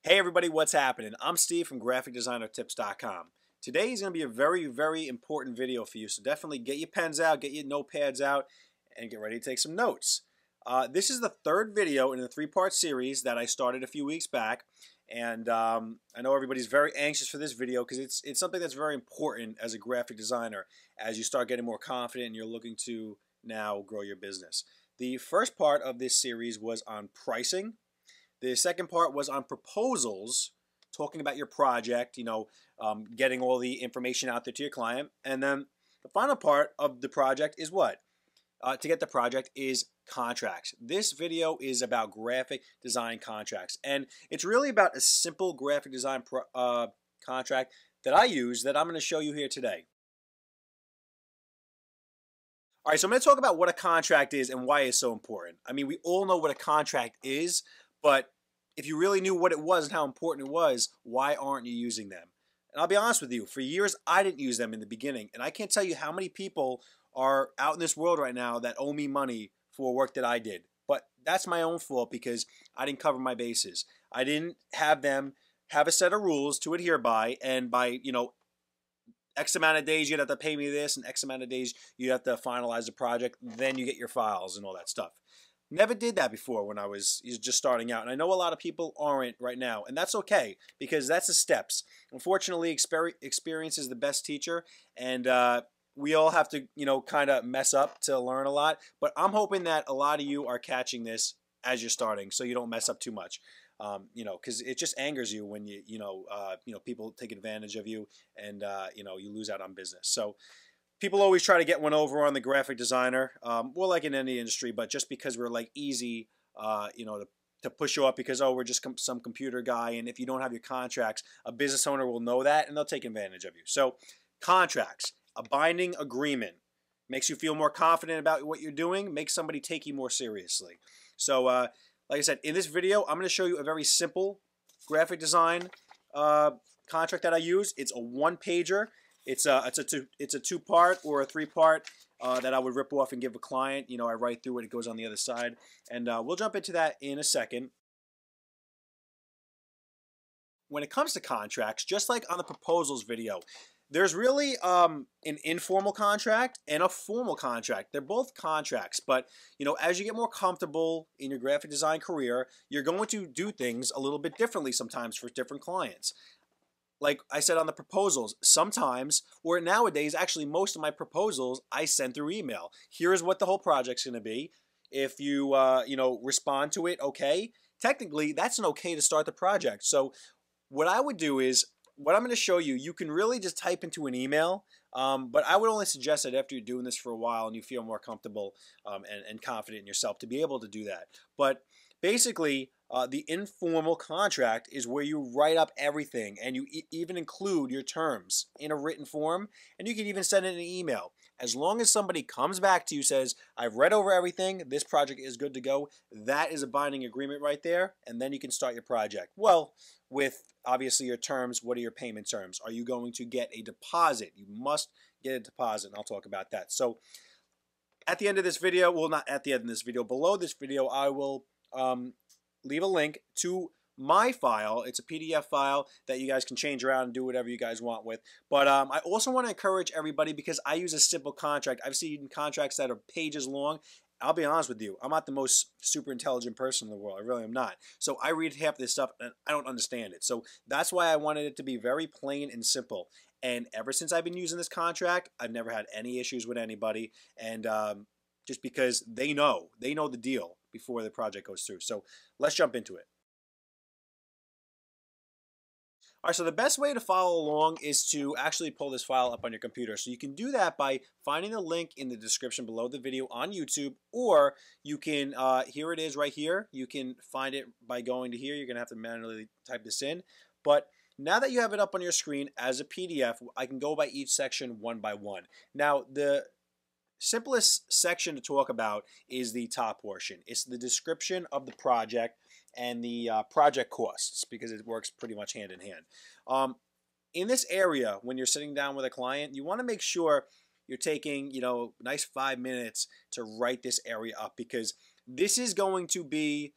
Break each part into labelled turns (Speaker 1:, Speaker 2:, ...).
Speaker 1: Hey everybody, what's happening? I'm Steve from GraphicDesignerTips.com. Today is going to be a very important video for you, so definitely get your pens out, get your notepads out, and get ready to take some notes. This is the third video in a three-part series that I started a few weeks back, and I know everybody's very anxious for this video because it's something that's very important as a graphic designer as you start getting more confident and you're looking to now grow your business. The first part of this series was on pricing. The second part was on proposals, talking about your project, getting all the information out there to your client. And then the final part of the project is what? To get the project is contracts. This video is about graphic design contracts. And it's really about a simple graphic design contract that I use that I'm going to show you here today. All right, so I'm going to talk about what a contract is and why it's so important. I mean, we all know what a contract is, but if you really knew what it was and how important it was, why aren't you using them? And I'll be honest with you, for years I didn't use them in the beginning, and I can't tell you how many people are out in this world right now that owe me money for work that I did. But that's my own fault because I didn't cover my bases. I didn't have them have a set of rules to adhere by, and by, X amount of days you'd have to pay me this, and X amount of days you'd have to finalize the project, then you get your files and all that stuff. Never did that before when I was just starting out, and I know a lot of people aren't right now, and that's okay because that's the steps. Unfortunately, experience is the best teacher, and we all have to, kind of mess up to learn a lot. But I'm hoping that a lot of you are catching this as you're starting, so you don't mess up too much. Because it just angers you when people take advantage of you, and you lose out on business. So people always try to get one over on the graphic designer, well, like in any industry, but just because we're like easy, to push you up because, oh, we're just some computer guy, and if you don't have your contracts, a business owner will know that, and they'll take advantage of you. So contracts, a binding agreement, makes you feel more confident about what you're doing, makes somebody take you more seriously. So like I said, in this video, I'm going to show you a very simple graphic design contract that I use. It's a one-pager. It's a two-part or a three-part that I would rip off and give a client. I write through it. It goes on the other side. And we'll jump into that in a second. When it comes to contracts, just like on the proposals video, there's really an informal contract and a formal contract. They're both contracts, but as you get more comfortable in your graphic design career, you're going to do things a little bit differently sometimes for different clients. Like I said on the proposals, sometimes, or nowadays, actually most of my proposals I send through email. Here's what the whole project's going to be. If you respond to it, okay. Technically, that's an okay to start the project. So what I would do is, what I'm going to show you, you can really just type into an email, but I would only suggest that after you're doing this for a while and you feel more comfortable and confident in yourself to be able to do that. But basically, the informal contract is where you write up everything, and you even include your terms in a written form, and you can even send it in an email. As long as somebody comes back to you, says, I've read over everything, this project is good to go, that is a binding agreement right there, and then you can start your project. Well, with obviously your terms, what are your payment terms? Are you going to get a deposit? You must get a deposit, and I'll talk about that. So at the end of this video, well, not at the end of this video, below this video, I will leave a link to my file. It's a PDF file that you guys can change around and do whatever you guys want with. But I also want to encourage everybody, because I use a simple contract. I've seen contracts that are pages long. I'll be honest with you, I'm not the most super intelligent person in the world. I really am not. So I read half this stuff and I don't understand it. So that's why I wanted it to be very plain and simple. And ever since I've been using this contract, I've never had any issues with anybody. And just because they know the deal before the project goes through. So let's jump into it. All right, so the best way to follow along is to actually pull this file up on your computer. So you can do that by finding the link in the description below the video on YouTube, or you can, here it is right here. You can find it by going to here. You're going to have to manually type this in. But now that you have it up on your screen as a PDF, I can go by each section one by one. Now, the simplest section to talk about is the top portion. It's the description of the project and the project costs, because it works pretty much hand in hand. In this area, when you're sitting down with a client, you want to make sure you're taking, nice 5 minutes to write this area up, because this is going to be,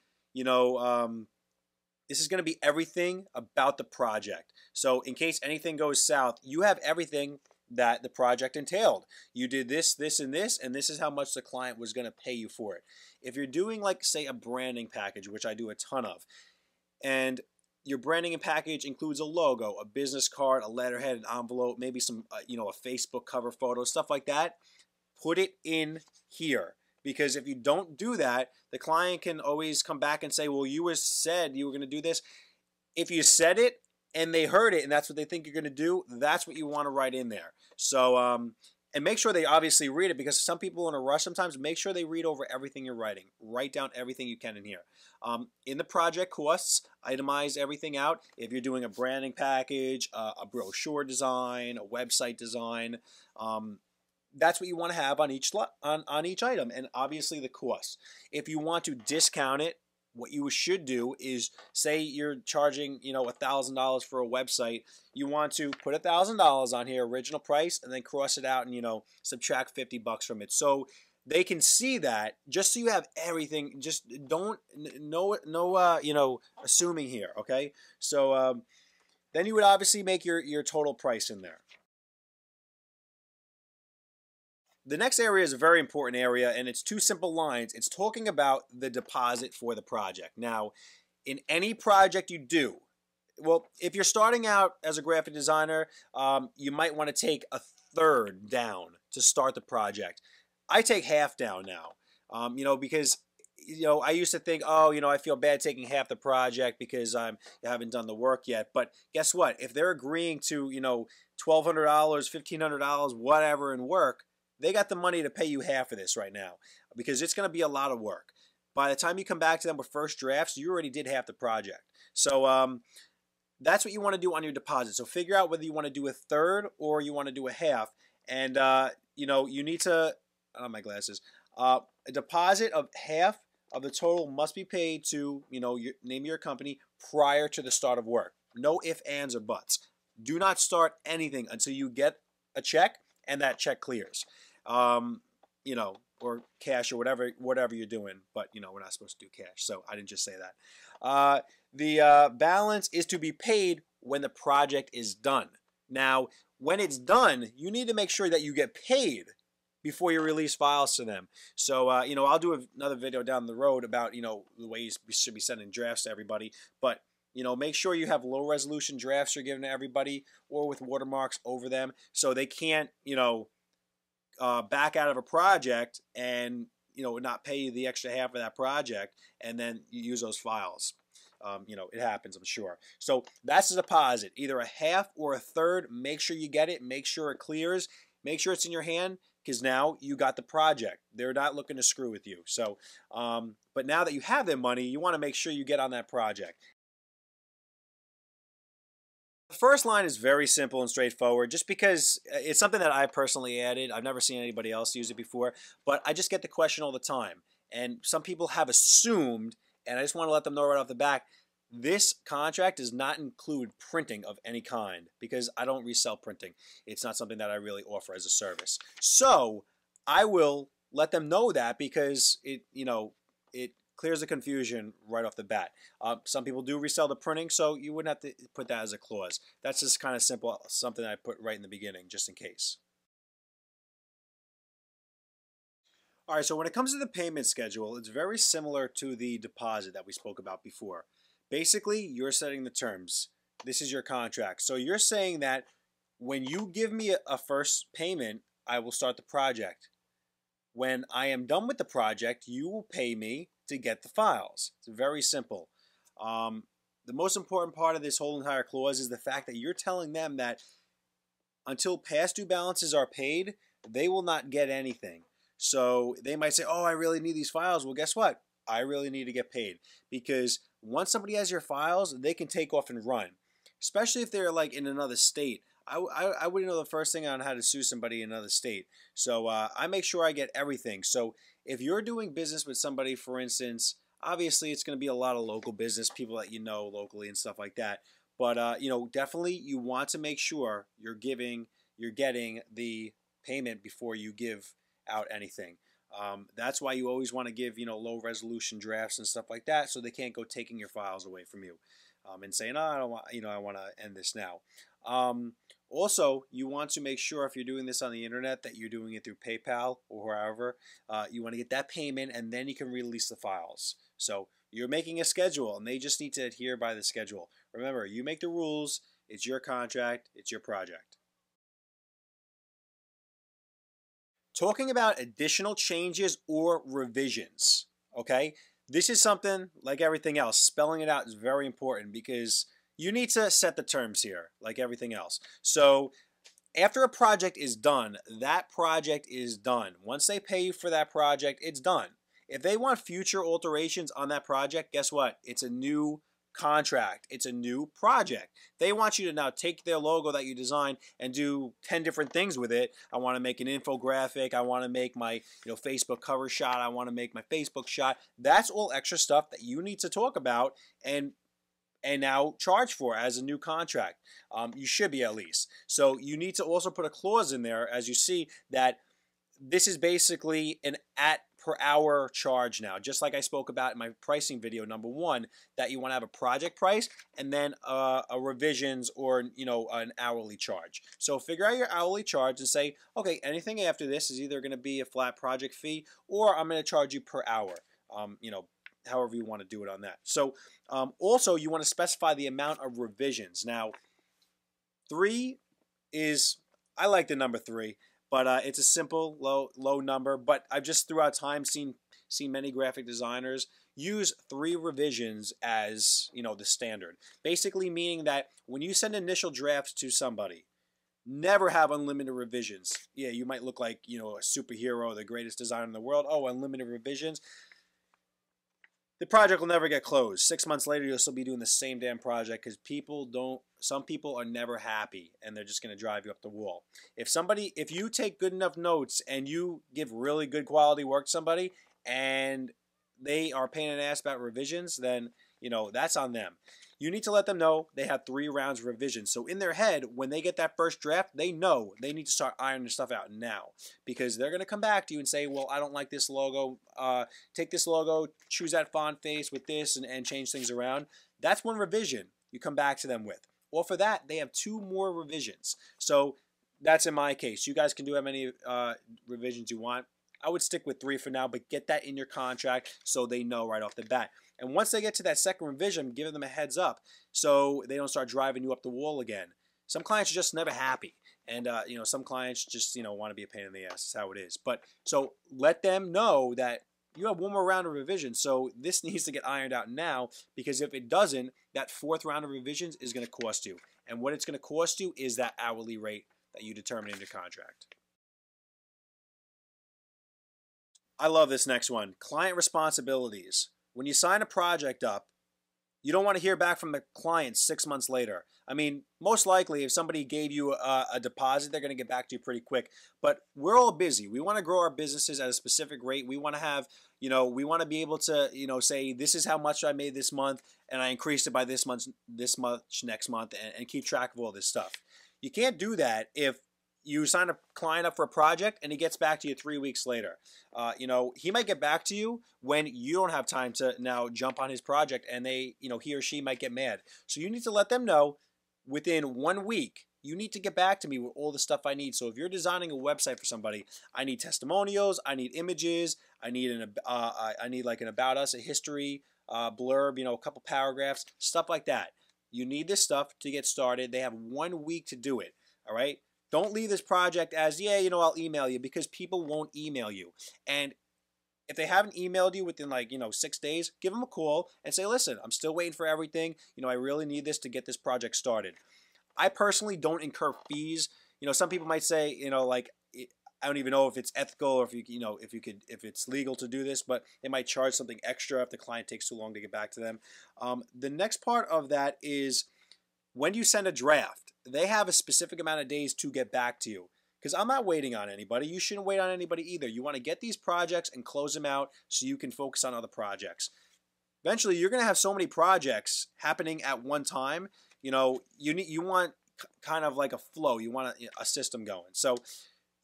Speaker 1: This is going to be everything about the project. So in case anything goes south, you have everything that the project entailed. You did this, this, and this is how much the client was going to pay you for it. If you're doing, like, say, a branding package, which I do a ton of, and your branding package includes a logo, a business card, a letterhead, an envelope, maybe some, a Facebook cover photo, stuff like that, put it in here. Because if you don't do that, the client can always come back and say, well, you said you were going to do this. If you said it and they heard it and that's what they think you're going to do, that's what you want to write in there. So, and make sure they obviously read it, because some people in a rush sometimes. Make sure they read over everything you're writing. Write down everything you can in here. In the project costs, itemize everything out. If you're doing a branding package, a brochure design, a website design, that's what you want to have on each item, and obviously the cost. If you want to discount it, what you should do is, say you're charging $1,000 for a website, you want to put $1,000 on here, original price, and then cross it out and subtract $50 from it, so they can see that. Just so you have everything. Just don't assuming here. Okay, so then you would obviously make your total price in there. The next area is a very important area, and it's two simple lines. It's talking about the deposit for the project. Now, in any project you do, well, if you're starting out as a graphic designer, you might want to take a third down to start the project. I take half down now, because I used to think, I feel bad taking half the project because I haven't done the work yet. But guess what? If they're agreeing to, $1,200, $1,500, whatever in work, they got the money to pay you half of this right now, because it's going to be a lot of work. By the time you come back to them with first drafts, you already did half the project. So that's what you want to do on your deposit. So figure out whether you want to do a third or you want to do a half. And, you need to, I don't have my glasses, a deposit of half of the total must be paid to, name your company prior to the start of work. No ifs, ands, or buts. Do not start anything until you get a check and that check clears. Or cash or whatever you're doing. But, we're not supposed to do cash, so I didn't just say that. The balance is to be paid when the project is done. Now, when it's done, you need to make sure that you get paid before you release files to them. So, I'll do another video down the road about, the ways we should be sending drafts to everybody. But, make sure you have low resolution drafts you're giving to everybody, or with watermarks over them, so they can't, back out of a project and, not pay you the extra half of that project, and then you use those files. It happens, I'm sure. So that's the deposit, either a half or a third. Make sure you get it. Make sure it clears. Make sure it's in your hand, because now you got the project. They're not looking to screw with you. So, but now that you have their money, you want to make sure you get on that project. The first line is very simple and straightforward, just because it's something that I personally added. I've never seen anybody else use it before, but I just get the question all the time. And some people have assumed, and I just want to let them know right off the bat, this contract does not include printing of any kind, because I don't resell printing. It's not something that I really offer as a service. So I will let them know that, because it clears the confusion right off the bat. Some people do resell the printing, so you wouldn't have to put that as a clause. That's just kind of simple, something I put right in the beginning, just in case. All right, so when it comes to the payment schedule, it's very similar to the deposit that we spoke about before. Basically, you're setting the terms. This is your contract. So you're saying that when you give me a first payment, I will start the project. When I am done with the project, you will pay me to get the files. It's very simple. The most important part of this whole entire clause is the fact that you're telling them that until past due balances are paid, they will not get anything. So they might say, oh, I really need these files. Well, guess what? I really need to get paid, because once somebody has your files, they can take off and run, especially if they're like in another state. I wouldn't know the first thing on how to sue somebody in another state. So I make sure I get everything. So if you're doing business with somebody, for instance, obviously it's going to be a lot of local business, people that you know locally and stuff like that. But definitely you want to make sure you're getting the payment before you give out anything. That's why you always want to give, low resolution drafts and stuff like that, so they can't go taking your files away from you, and saying, "Oh, I don't want, I want to end this now." Also, you want to make sure if you're doing this on the internet that you're doing it through PayPal or wherever. You want to get that payment, and then you can release the files. So you're making a schedule, and they just need to adhere by the schedule. Remember, you make the rules. It's your contract. It's your project. Talking about additional changes or revisions, okay? This is something like everything else. Spelling it out is very important because you need to set the terms here like everything else. So after a project is done, that project is done. Once they pay you for that project, it's done. If they want future alterations on that project, guess what? It's a new contract. It's a new project. They want you to now take their logo that you designed and do 10 different things with it. I want to make an infographic. I want to make my Facebook cover shot. I want to make my Facebook shot. That's all extra stuff that you need to talk about and now charge for as a new contract. You should be at least. So you need to also put a clause in there, as you see, that this is basically an per hour charge now, just like I spoke about in my pricing video number 1, that you want to have a project price and then a revisions or an hourly charge. So figure out your hourly charge and say, okay, anything after this is either going to be a flat project fee or I'm going to charge you per hour. However you want to do it on that. So also you want to specify the amount of revisions. Now 3 is, I like the number 3. But it's a simple low number. But I've just throughout time seen many graphic designers use 3 revisions as the standard. Basically meaning that when you send initial drafts to somebody, never have unlimited revisions. Yeah, you might look like a superhero, the greatest designer in the world. Oh, unlimited revisions. The project will never get closed. 6 months later, you'll still be doing the same damn project because some people are never happy and they're just going to drive you up the wall. If you take good enough notes and you give really good quality work to somebody and they are a pain in the ass about revisions, then, that's on them. You need to let them know they have 3 rounds of revisions. So in their head, when they get that first draft, they know they need to start ironing stuff out now because they're going to come back to you and say, well, I don't like this logo. Take this logo, choose that font face with this and change things around. That's one revision you come back to them with. Or for that, they have 2 more revisions. So that's in my case. You guys can do how many revisions you want. I would stick with 3 for now, but get that in your contract so they know right off the bat. And once they get to that second revision, give them a heads up so they don't start driving you up the wall again. Some clients are just never happy. And, some clients just, want to be a pain in the ass. That's how it is. But so let them know that you have 1 more round of revisions. So this needs to get ironed out now because if it doesn't, that 4th round of revisions is going to cost you. And what it's going to cost you is that hourly rate that you determine in your contract. I love this next one. Client responsibilities. When you sign a project up, you don't want to hear back from the client 6 months later. I mean, most likely if somebody gave you a deposit, they're going to get back to you pretty quick. But we're all busy. We want to grow our businesses at a specific rate. We want to have, we want to be able to, say this is how much I made this month and I increased it by this much next month and keep track of all this stuff. You can't do that if you sign a client up for a project and he gets back to you 3 weeks later. He might get back to you when you don't have time to now jump on his project and he or she might get mad. So you need to let them know within 1 week, you need to get back to me with all the stuff I need. So if you're designing a website for somebody, I need testimonials, I need images, I need like an about us, a history blurb, a couple paragraphs, stuff like that. You need this stuff to get started. They have 1 week to do it. All right. Don't leave this project as, I'll email you, because people won't email you. And if they haven't emailed you within 6 days, give them a call and say, listen, I'm still waiting for everything. I really need this to get this project started. I personally don't incur fees. Some people might say, I don't even know if it's ethical or if it's legal to do this, but they might charge something extra if the client takes too long to get back to them. The next part of that is when you send a draft, they have a specific amount of days to get back to you. Because I'm not waiting on anybody. You shouldn't wait on anybody either. You want to get these projects and close them out so you can focus on other projects. Eventually, you're going to have so many projects happening at one time. You want kind of like a flow. You want a system going. So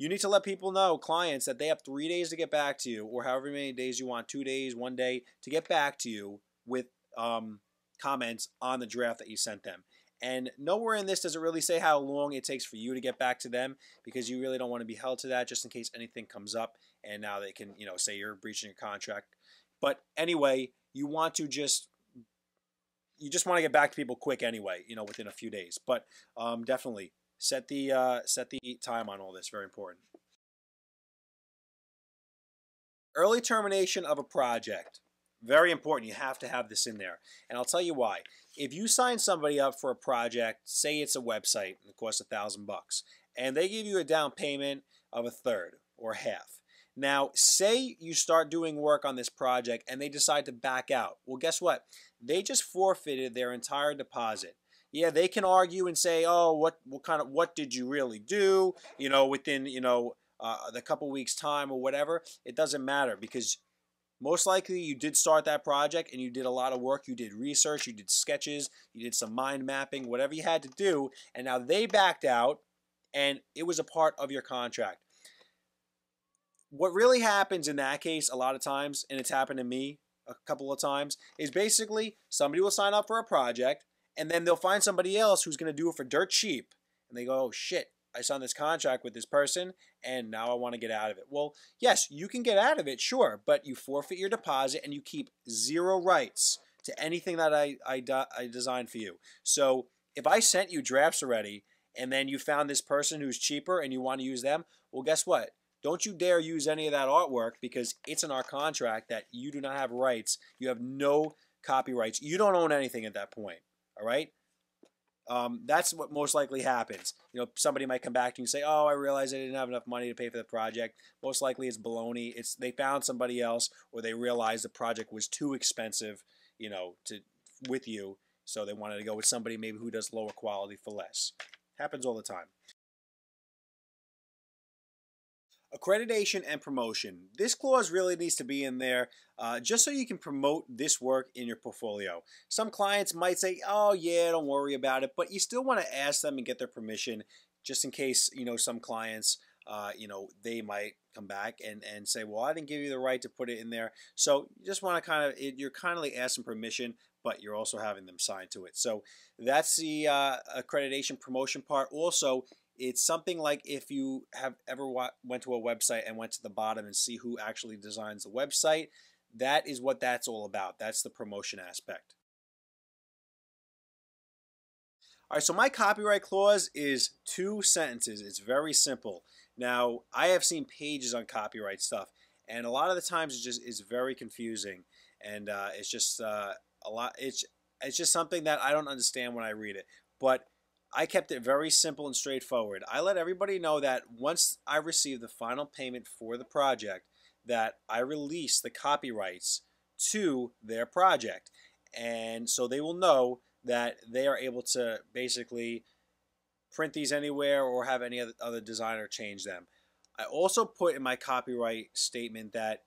Speaker 1: You need to let people know, clients, that they have 3 days to get back to you, or however many days you want, 2 days, 1 day, to get back to you with comments on the draft that you sent them. And nowhere in this does it really say how long it takes for you to get back to them, because you really don't want to be held to that, just in case anything comes up and now they can, say you're breaching your contract. But anyway, you want to just get back to people quick anyway, within a few days. But definitely set the time on all this. Very important. Early termination of a project. Very important. You have to have this in there. And I'll tell you why. If you sign somebody up for a project, say it's a website and it costs $1,000, and they give you a down payment of a third or half. Now, say you start doing work on this project and they decide to back out. Well, guess what? They just forfeited their entire deposit. Yeah, they can argue and say, oh, what did you really do? Within the couple weeks time or whatever. It doesn't matter, because most likely you did start that project and you did a lot of work. You did research, you did sketches, you did some mind mapping, whatever you had to do, and now they backed out and it was a part of your contract. What really happens in that case a lot of times, and it's happened to me a couple of times, is basically somebody will sign up for a project and then they'll find somebody else who's going to do it for dirt cheap. And they go, oh shit, I signed this contract with this person and now I want to get out of it. Well, yes, you can get out of it, sure, but you forfeit your deposit and you keep zero rights to anything that I designed for you. So if I sent you drafts already and then you found this person who's cheaper and you want to use them, well, guess what? Don't you dare use any of that artwork, because it's in our contract that you do not have rights. You have no copyrights. You don't own anything at that point, all right? That's what most likely happens. Somebody might come back to you and say, oh, I realized I didn't have enough money to pay for the project. Most likely it's baloney. They found somebody else, or they realized the project was too expensive, with you, so they wanted to go with somebody maybe who does lower quality for less. Happens all the time. Accreditation and promotion. This clause really needs to be in there just so you can promote this work in your portfolio. Some clients might say, oh yeah, don't worry about it, but you still want to ask them and get their permission, just in case, some clients, they might come back and say, well, I didn't give you the right to put it in there. So you just want to you're kindly asking permission, but you're also having them sign to it. So that's the accreditation promotion part. Also, it's something like if you have ever went to a website and went to the bottom and see who actually designs the website, that is what that's all about. That's the promotion aspect. All right, so my copyright clause is 2 sentences. It's very simple. Now, I have seen pages on copyright stuff, and a lot of the times it's very confusing, and it's just a lot. It's just something that I don't understand when I read it. But I kept it very simple and straightforward. I let everybody know that once I receive the final payment for the project, that I release the copyrights to their project. And so they will know that they are able to basically print these anywhere or have any other designer change them. I also put in my copyright statement that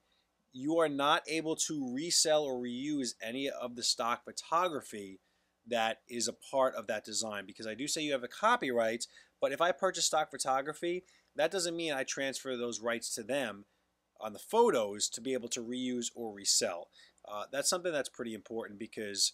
Speaker 1: you are not able to resell or reuse any of the stock photography that is a part of that design, because I do say you have the copyrights, but if I purchase stock photography, that doesn't mean I transfer those rights to them on the photos to be able to reuse or resell. That's something that's pretty important, because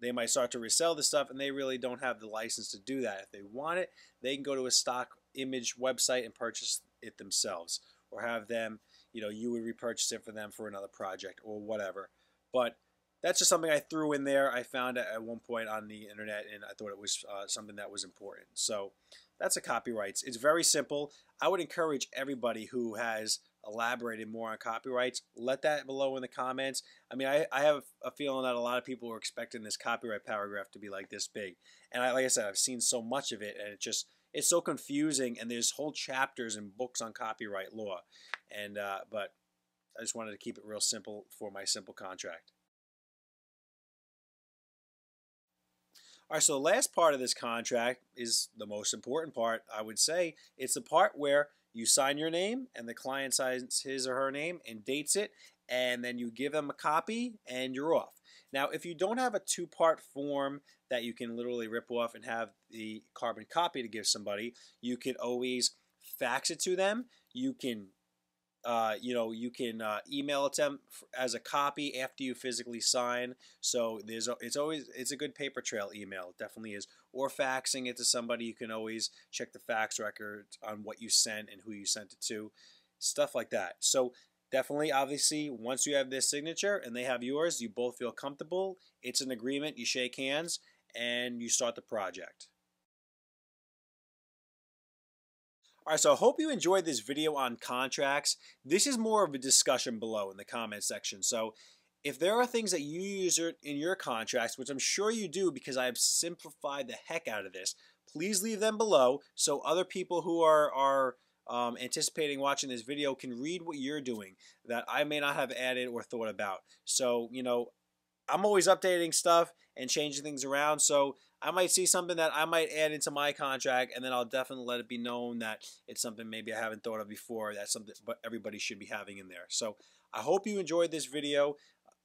Speaker 1: they might start to resell the stuff and they really don't have the license to do that. If they want it, they can go to a stock image website and purchase it themselves, or have them, you would repurchase it for them for another project or whatever. But that's just something I threw in there. I found it at one point on the internet, and I thought it was something that was important. So that's the copyrights. It's very simple. I would encourage everybody who has elaborated more on copyrights, let that below in the comments. I mean, I have a feeling that a lot of people are expecting this copyright paragraph to be like this big. And like I said, I've seen so much of it, and it's so confusing, and there's whole chapters and books on copyright law. And but I just wanted to keep it real simple for my simple contract. All right, so the last part of this contract is the most important part, I would say. It's the part where you sign your name and the client signs his or her name and dates it, and then you give them a copy and you're off. Now, if you don't have a 2-part form that you can literally rip off and have the carbon copy to give somebody, you could always fax it to them. You can email it to them as a copy after you physically sign. So it's a good paper trail email. It definitely is. Or faxing it to somebody. You can always check the fax records on what you sent and who you sent it to, stuff like that. So definitely, obviously, once you have their signature and they have yours, you both feel comfortable. It's an agreement. You shake hands and you start the project. All right, so I hope you enjoyed this video on contracts. This is more of a discussion below in the comment section. So if there are things that you use in your contracts, which I'm sure you do because I have simplified the heck out of this, please leave them below so other people who are anticipating watching this video can read what you're doing that I may not have added or thought about. So, I'm always updating stuff and changing things around, so I might see something that I might add into my contract, and then I'll definitely let it be known that it's something maybe I haven't thought of before. That's something but everybody should be having in there. So I hope you enjoyed this video.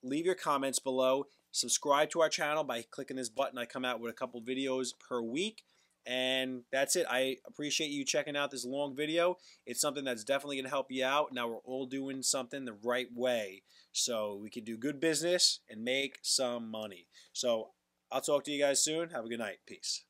Speaker 1: Leave your comments below. Subscribe to our channel by clicking this button. I come out with a couple videos per week. And that's it. I appreciate you checking out this long video. It's something that's definitely going to help you out. Now we're all doing something the right way so we can do good business and make some money. So I'll talk to you guys soon. Have a good night. Peace.